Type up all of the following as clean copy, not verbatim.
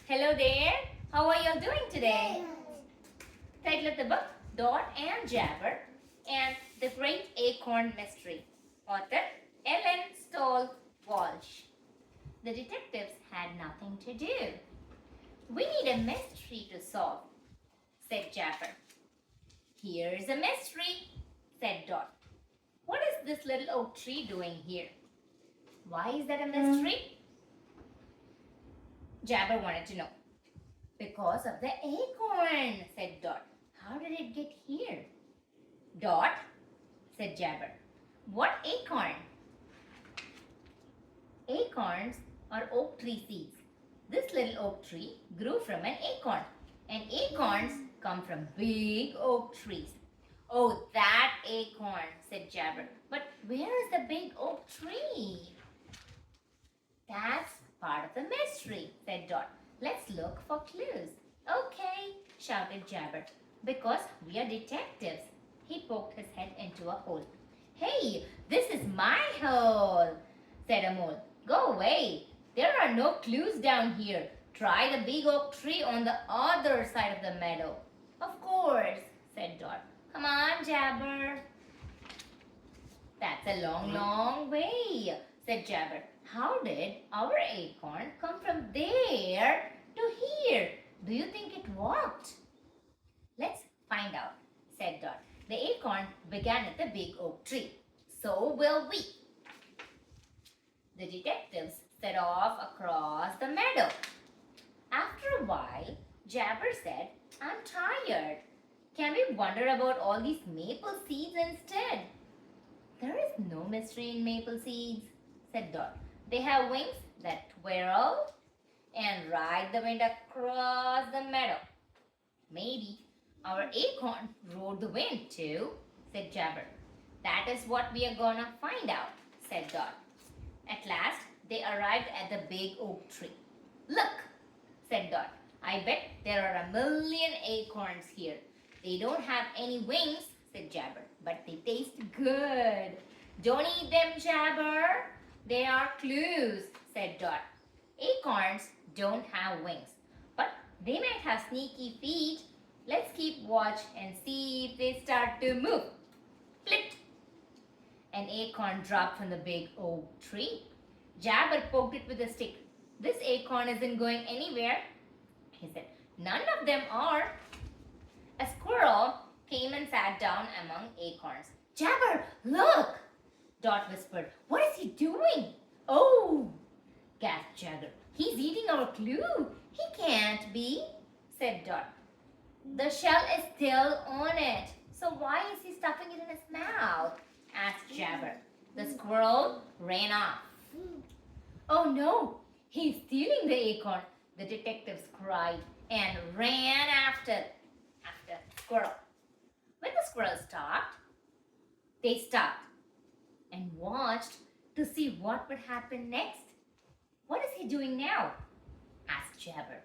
Hello there. How are you doing today? Title of the book, Dot and Jabber and the Great Acorn Mystery. Author, Ellen Stoll Walsh. The detectives had nothing to do. We need a mystery to solve, said Jabber. Here's a mystery, said Dot. What is this little oak tree doing here? Why is that a mystery? Jabber wanted to know. Because of the acorn, said Dot. How did it get here? Dot, said Jabber. What acorn? Acorns are oak tree seeds. This little oak tree grew from an acorn. And acorns come from big oak trees. Oh, that acorn, said Jabber. But where is the big oak tree? That's part of the mystery, said Dot. Let's look for clues. Okay, shouted Jabber. Because we are detectives. He poked his head into a hole. Hey, this is my hole, said a mole. Go away. There are no clues down here. Try the big oak tree on the other side of the meadow. Of course, said Dot. Come on, Jabber. That's a long, long way, said Jabber. How did our acorn come from there to here? Do you think it walked? Let's find out, said Dot. The acorn began at the big oak tree. So will we. The detectives set off across the meadow. After a while, Jabber said, I'm tired. Can we wonder about all these maple seeds instead? There is no mystery in maple seeds, said Dot. They have wings that twirl and ride the wind across the meadow. Maybe our acorn rode the wind too, said Jabber. That is what we are gonna find out, said Dot. At last, they arrived at the big oak tree. Look, said Dot. I bet there are 1,000,000 acorns here. They don't have any wings, said Jabber, but they taste good. Don't eat them, Jabber. They are clues, said Dot. Acorns don't have wings, but they might have sneaky feet. Let's keep watch and see if they start to move. Flip! An acorn dropped from the big oak tree. Jabber poked it with a stick. This acorn isn't going anywhere, he said. None of them are. A squirrel came and sat down among acorns. Jabber, look! Dot whispered. What is he doing? Oh, gasped Jabber. He's eating our clue. He can't be, said Dot. The shell is still on it. So why is he stuffing it in his mouth? Asked Jabber. The squirrel ran off. Oh no, he's stealing the acorn, the detectives cried and ran after squirrel. When the squirrel stopped, they stopped and watched to see what would happen next. What is he doing now? Asked Jabber.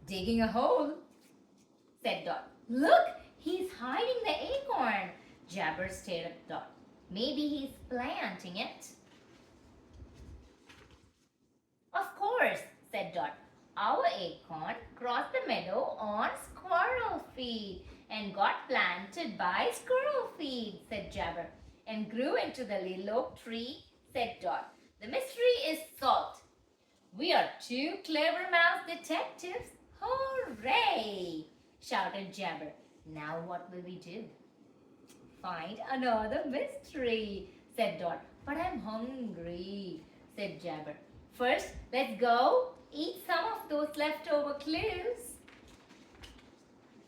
Digging a hole, said Dot. Look, he's hiding the acorn. Jabber stared at Dot. Maybe he's planting it. Of course, said Dot. Our acorn crossed the meadow on squirrel feet and got planted by squirrel feet, said Jabber, and grew into the little oak tree, said Dot. The mystery is solved. We are two clever mouse detectives. Hooray! Shouted Jabber. Now what will we do? Find another mystery, said Dot. But I'm hungry, said Jabber. First, let's go eat some of those leftover clues.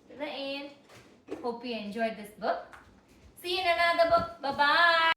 To the end. Hope you enjoyed this book. See you in another book. Bye-bye.